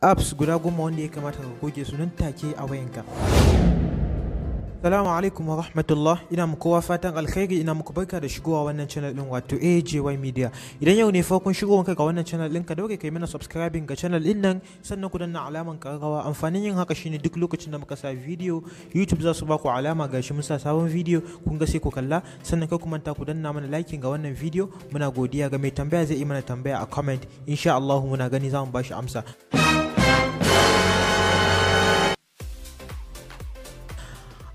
apps guda goma wanda ya kamata ka goge su nan take a wayanka. Assalamu alaikum wa rahmatullah, ina muku kowa fatan alkhairi, ina muku barka da shigowa wannan channel din wato A.J.Y media. Idan yau ne farkon shigowanka ga wannan channel din, ka daure kai mana subscribing ga channel din nan, sannan ku danna alaman karrawa. Amfanin yin haka shine duk lokacin da muka sa video, YouTube za su ba ku alama gashi mun sa sabon video, kun ga sai ku kalla, sannan kai ku manta ku danna mana liking ga wannan video. Muna godiya. Ga mai tambaya zai yi mana tambaya a comment, insha Allah muna gani za mu bashi amsa.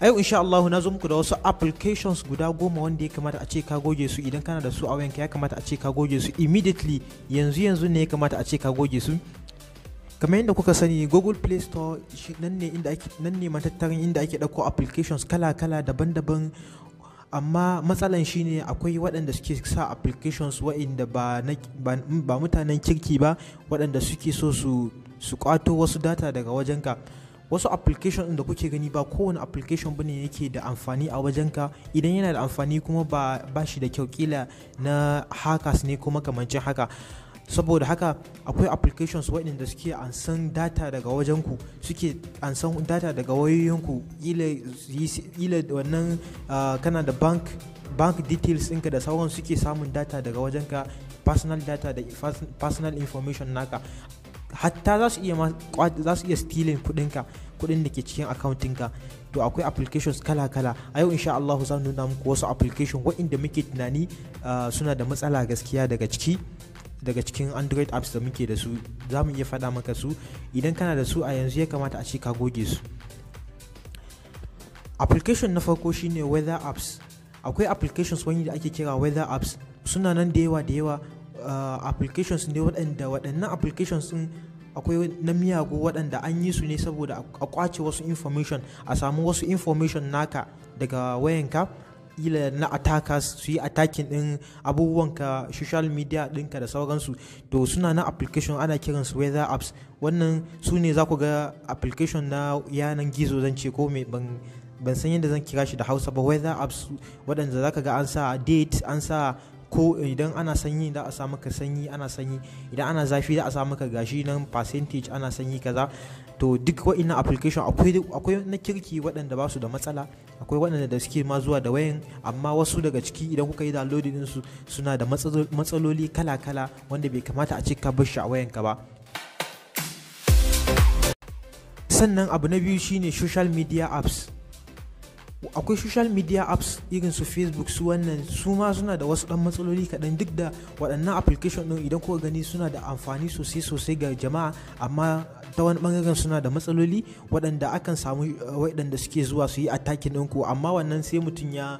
A yau insha Allah na zo muku da wasu applications guda goma wanda ya kamata a ce ka goge su. Idan kana da su a wayanka ya kamata a ce ka goge su immediately, yanzu ne ya kamata a ce ka goge su. Kamar yadda kuka sani, Google Play Store nan ne matattarin inda ake ɗauko applications kala-kala daban-daban, amma matsalan shine akwai waɗanda suke sa applications waɗanda ba mutanen kirki ba, waɗanda suke so su kwato wasu data daga wajenka. Wasu application da kuke gani ba kowane application bane yake da amfani a wajenka. Idan yana da amfani kuma ba shi da kyau, kila na hackers ne kuma kamancin haka. Saboda haka akwai applications waɗanda suke ansan data daga wajenku, suke ansan data daga wayoyinku, ila wannan kana da bank details ɗinka da sauran, suke samun data daga wajenka, personal data da personal information naka. Hatta za su iya stealing kudin da ke cikin accountinka. To akwai applications kala-kala. A yau insha Allah za nuna muku wasu application waɗanda muke tunani suna da matsala gaskiya daga cikin Android apps da muke da su. Za mu iya faɗa maka su. Idan kana da su a yanzu ya kamata a ce ka goge su. Application na farko shine weather apps. Akwai applications wani da ake kira weather apps, suna nan da yawa applications ne waɗannan applications ɗin akwai na miyagu waɗanda an yi su ne saboda a kwace wasu information, a samu wasu information naka daga wayanka, ila na attackers su yi attacking ɗin abubuwanka, social media ɗinka da sauransu. To suna na application ana kiransu weather apps. Wannan su ne za ku ga application na yanan gizo, zan ce ko mai ban san yadda zan kira shi da Hausa ba. Weather apps waɗanda za ka ga an sa date, an sa ko idan ana sanyi da a sa maka sanyi ana sanyi, idan ana zafi da a sa maka gashi nan percentage ana sanyi kaza. To duk wa'innan application akwai na kirki waɗanda ba su da matsala, akwai waɗanda da suke ma zuwa da wayan, amma wasu daga ciki idan kuka yi downloading din su suna da matsaloli kala-kala wanda bai kamata a ce ka bar shi a wayanka ba. Sannan abu na biyu shine social media apps. Akwai social media apps irin su Facebook, su wannan su ma suna da wasu dan matsaloli kaɗan, duk da waɗannan application ɗin idan kuka gani suna da amfani sosai ga jama'a, amma ta wani ɓangaren suna da matsaloli waɗanda akan samu waɗanda suke zuwa su yi attacking ɗinku, amma wannan sai mutum ya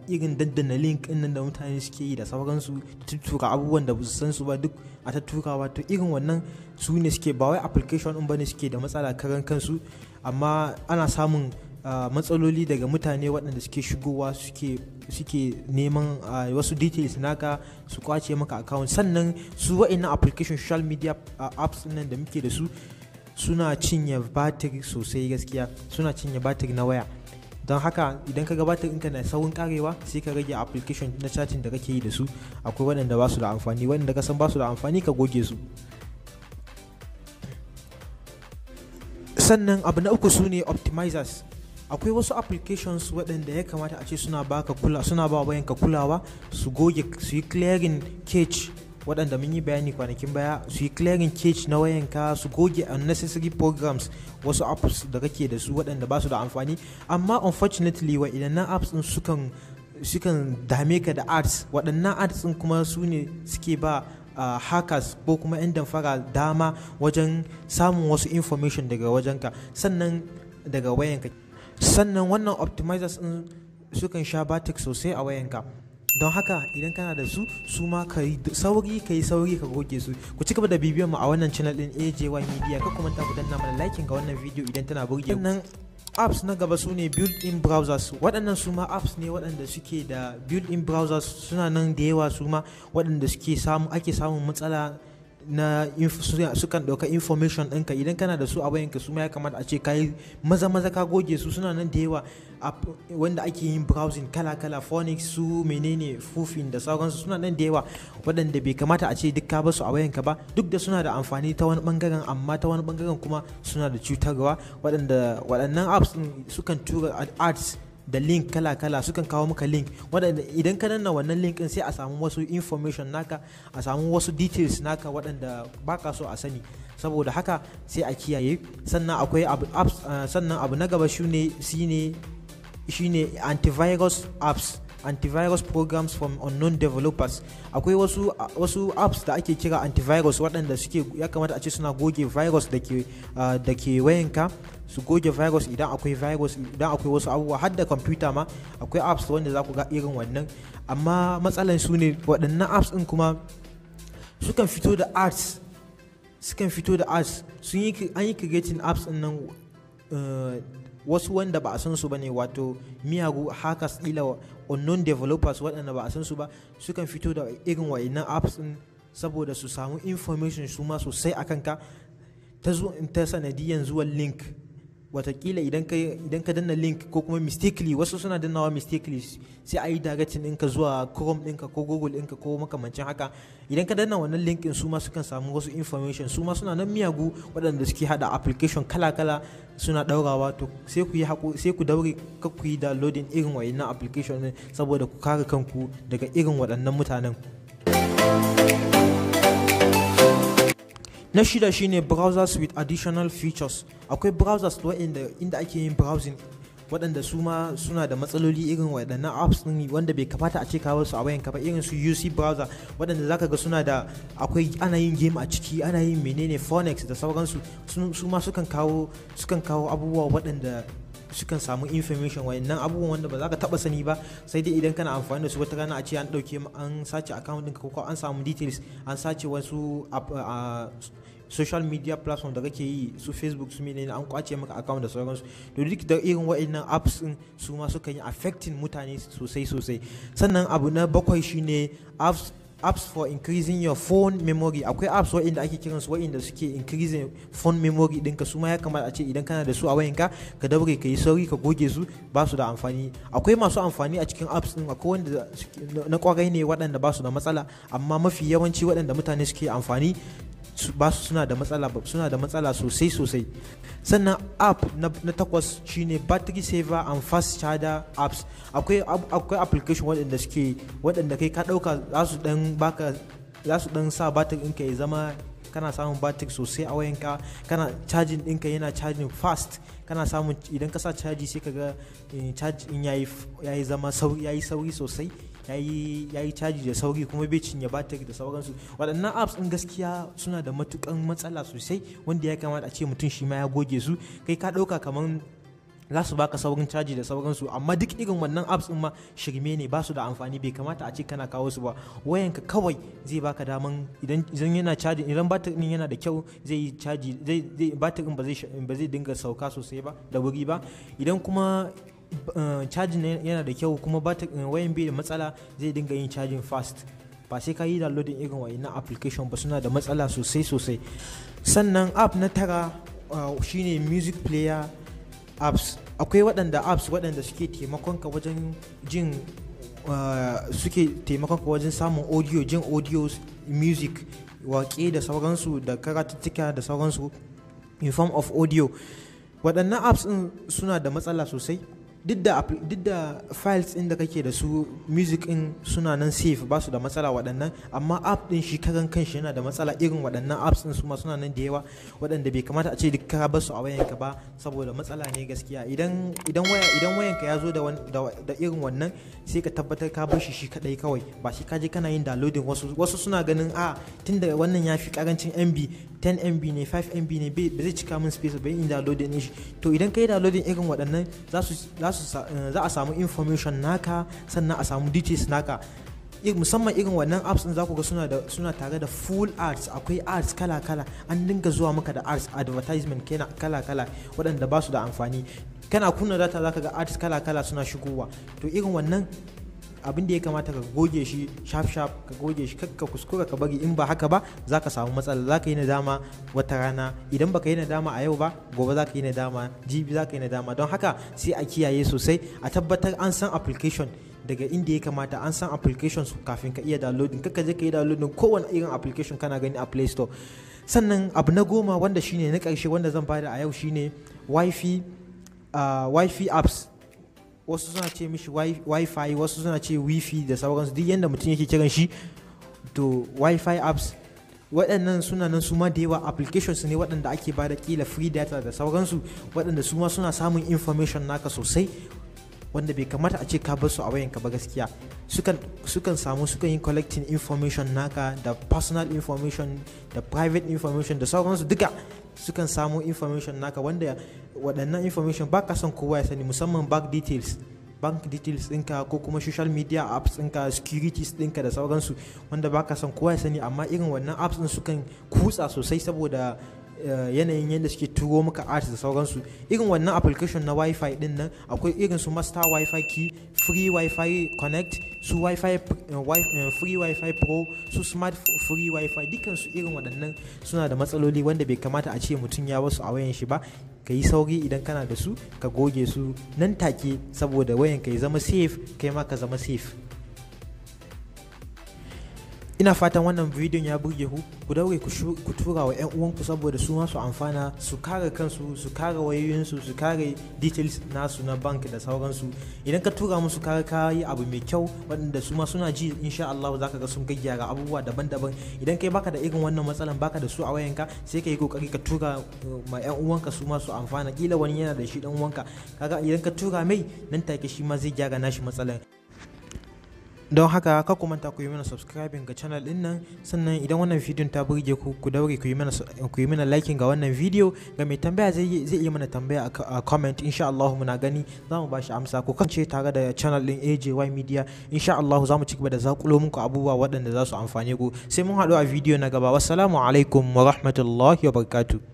irin daddana link ɗin da mutane suke yi da sauransu, tuttura abubuwan da ba su san su ba duk a tatturawa. To irin wannan su ne suke, ba wai application ɗin bane suke da matsala karan kansu, amma ana samun matsaloli daga mutane waɗanda suke shigowa suke neman wasu details naka, su kwace maka account. Sannan su wa'annan application social media apps nan da muke da su suna cinye batiri sosai gaskiya, suna cinye batiri na waya. Don haka idan ka ga batirin ka na saurin karewa, sai ka rage application na chatting da kake yi da su. Akwai waɗanda ba su da amfani, waɗanda ka san ba su da amfani ka goge su. Sannan abu na uku su ne optimizers. Akwai wasu applications waɗanda ya kamata a ce suna ba wayanka kulawa, su goge, su yi clearing cache, waɗanda mun yi bayani kwanakin baya, su yi clearing cache na wayanka, su goge unnecessary programs, wasu apps da kake da su waɗanda ba su da amfani. Amma unfortunately waɗannan apps ɗin sukan dame ka da ads. Waɗannan ads ɗin kuma su ne suke ba hackers ko kuma 'yan damfara dama wajen samun wasu information daga wajenka, sannan daga wayanka. Sannan wannan optimizers din sukan sha batik sosai a wayanka. Don haka idan kana da su ma ka yi sauri ka goge su. Ku ci gaba da bibiyan mu a wannan channel din A.J.Y media, ka kuma ta ku danna mana liking ga wannan video idan tana burge ku. Sannan apps na gaba su ne built-in browsers. Waɗannan su ma apps ne waɗanda suke da built-in browsers, suna nan da yawa su ma waɗanda ake samun matsala sukan ɗauka information ɗinka. Idan kana da su a wayanka su ma ya kamata a ce ka yi maza ka goge su. Suna nan da yawa wanda ake yin browsing kala phonics su menene fufin da sauransu, suna nan da yawa waɗanda bai kamata a ce duk ka basu a wayanka ba, duk da suna da amfani ta wani bangaren, amma ta wani bangaren kuma suna da cutarwa. Waɗannan apps sukan tura ads da link kala sukan kawo maka link waɗanda idan ka danna wannan link din sai a samu wasu information naka, a samu wasu details naka waɗanda baka so a sani. Saboda haka sai a kiyaye. Sannan akwai sannan abu na gaba shine antivirus apps, antivirus programs from unknown developers. Akwai wasu apps da ake kira antivirus waɗanda suke ya kamata a ce suna goge virus da ke wayanka, su goge virus idan akwai wasu abubuwa. Har da computer ma akwai apps wanda za ku ga irin wannan, amma matsalan su ne waɗannan apps ɗin kuma sukan fito da ads an yi creating apps ɗin nan wasu wanda ba a san su bane, wato miyagu hackers ila unknown developers waɗanda ba a san su ba sukan fito da irin waɗannan apps ɗin saboda su samu information su ma sosai akan ka ta sanadiyan zuwan link. Watakila idan ka danna link ko kuma mistakenly, wasu suna dannawa mistakenly sai a yi directing ɗinka zuwa Chrome ɗinka ko Google ɗinka ko makamancin haka. Idan ka danna wannan link ɗin su ma sukan samu wasu information, su ma suna nan miyagu waɗanda suke hada application kala suna ɗaurawa. To sai ku daure ka ku yi downloading irin wayannan application ɗin saboda ku kare kanku daga irin waɗannan mutanen. Na shida shine browsers with additional features. Akwai browsers inda ake yin browsing waɗanda su ma suna da matsaloli irin waɗannan apps ɗin wanda bai kamata a ce kawo su a wayanka ba, irin su UC browser waɗanda zaka ga suna da ana yin game a ciki, ana yin menene phonics da sauransu. Su ma sukan kawo abubuwa waɗanda sukan samu information wayannan abubuwan wanda ba za ka taba sani ba, sai dai idan kana amfani da su wata rana a ce an sace account ɗinka ko an samu details, an sace wasu social media platform da kake yi su Facebook su menene, an kwace maka account da sauransu. To duk da irin wayannan apps din su ma sukan yi affecting mutane sosai. Sannan abu na 7 shine apps for increasing your phone memory. Akwai apps waɗanda ake kiransu waɗanda suke increasing phone memory ɗinka, su ma ya kamata a ce idan kana da su a wayanka ka daure ka yi sauri ka goge su, ba su da amfani. Akwai masu amfani a cikin apps ɗin, akwai wanda na kwarai ne waɗanda ba su da matsala, amma mafi yawanci waɗanda mutane suke amfani suna da matsala sosai. Sannan app na 8 shine battery saver and fast charger apps. Akwai application waɗanda kai ka ɗauka za su dan sa batir ɗinka ya zama kana samun batir sosai a wayanka, kana charging ɗinka yana charging fast, kana samun idan ka sa caji sai ka ga charge in yayi zama yayi sauri sosai, yayi caji da sauri kuma bai cinye batiri da sauransu. Waɗannan apps ɗin gaskiya suna da matukan matsala sosai wanda ya kamata a ce mutum shi ma ya goge su. Kai ka ɗauka kaman za su baka saurin caji da sauransu, amma duk irin wannan apps ɗin ma shirme ne, ba su da amfani, bai kamata a ce kana kawo su ba. Wayanka kawai zai baka daman idan yana caji, idan batir ɗin yana da kyau zai yi caji, batir ɗin ba zai dinga sauka sosai ba da wuri ba. Idan kuma cajin yana da kyau kuma wayan bai da matsala, zai dinga yin cajin fast. Ba sai ka yi downloading irin wayannan application ba, suna da matsala sosai. Sannan app na 9 shine music player apps. Akwai apps waɗanda suke taimakon ka wajen wajen samun audio, jin audios, music, waƙe da sauransu da karatuttuka da sauransu in form of audio. Waɗannan apps ɗin suna da matsala sosai. Duk da files ɗin da kake da su music ɗin suna nan safe, ba su da matsala waɗannan, amma app ɗin shi karan kanshi yana da matsala. Irin waɗannan apps ɗin su ma suna nan da yawa waɗanda bai kamata a ce duk ka bar su a wayanka ba, saboda matsala ne gaskiya. Idan wayanka ya zo da irin wannan, sai ka tabbatar ka bar shi kadai kawai, ba shi ka je kana yin downloading. Wasu suna ganin tunda wannan ya fi karancin MB 10 MB ne 5 MB ne ba zai cika min space ba, yin downloading ne shi. To idan ka yi downloading irin waɗannan za a samu information naka, sannan a samu details naka. Musamman irin wannan apps din za ku ga suna tare da full ads. Akwai ads kala an dinga zuwa maka da ads, advertisement kala waɗanda ba su da amfani. Kana kunna data za ka ga ads kala suna shigowa. To irin wannan abin da ya kamata ka goge shi sharp ka goge shi, kakka kuskura ka bari, in ba haka ba za ka samu matsala, za ka yi nadama wata rana. Idan baka yi nadama a yau ba, gobe za ka yi nadama, jibi za ka yi nadama. Don haka sai a kiyaye sosai, a tabbatar an san application daga inda ya kamata, an san applications kafin ka iya downloading. Kakka je ka yi downloading kowane irin application kana gani a Play Store. Sannan abu na 10 wanda shine na ƙarshe wanda zan bada a yau shine wifi apps. Wasu suna ce mishi wifi, wasu suna ce wifi da sauransu, duk yanda mutum yake kiran shi. To wifi apps waɗannan suna nan su ma da yawa, applications ne waɗanda ake bada kila free data da sauransu, waɗanda su ma suna samun information naka sosai, wanda bai kamata a ce ka bar su a wayanka ba gaskiya. Sukan yi collecting information naka, da personal information da private information da sauransu, duka sukan samu information naka, wanda waɗannan information ba ka son kowa ya sani, musamman bank details ɗinka ko kuma social media apps ɗinka, securities ɗinka da sauransu, wanda ba ka son kowa ya sani. Amma irin wannan apps ɗin sukan kutsa sosai saboda yanayin yadda suke turo maka ads da sauransu. Irin wannan application na wifi din nan akwai irin su master wifi key, free wifi connect, su wifi free wifi pro, su smart free wifi, dukkan su irin waɗannan suna da matsaloli wanda bai kamata a ce mutum ya wasu a wayan shi ba. Ka yi sauri idan kana da su ka goge su nan take, saboda wayan ka ya zama safe, kai ma ka zama safe. Ina fatan wannan bidiyon ya burge ku daure ku tura wa 'yan uwanku saboda su ma su amfana, su kare kansu, su kare wayoyinsu, su kare details nasu na bank da sauransu. Idan ka tura musu ka yi abu mai kyau, waɗanda su ma suna ji, insha Allah za ka ga sun gyara abubuwa daban-daban. Idan kai baka da irin wannan matsalan, baka da su a wayanka, sai ka yi kokari ka tura ma 'yan uwanka su ma su amfana. Kila wani yana da shi dan uwanka, kaga idan ka tura mai nan take shi ma zai gyara nashi matsalan. Don haka ka ku manta ku yi mana subscribing ga channel din nan. Sannan idan wannan bidiyon ta burge ku daure ku yi mana liking ga wannan video. Ga mai tambaya zai iya mana tambaya a comment, insha Allah muna gani za mu bashi amsa. Ku kance tare da channel din A.J.Y Media, insha Allah za mu ci gaba da zakulo muku abubuwa waɗanda za su amfane ku. Sai mun haɗu a video na gaba. Wassalamu alaikum wa rahmatullahi wa barakatuh.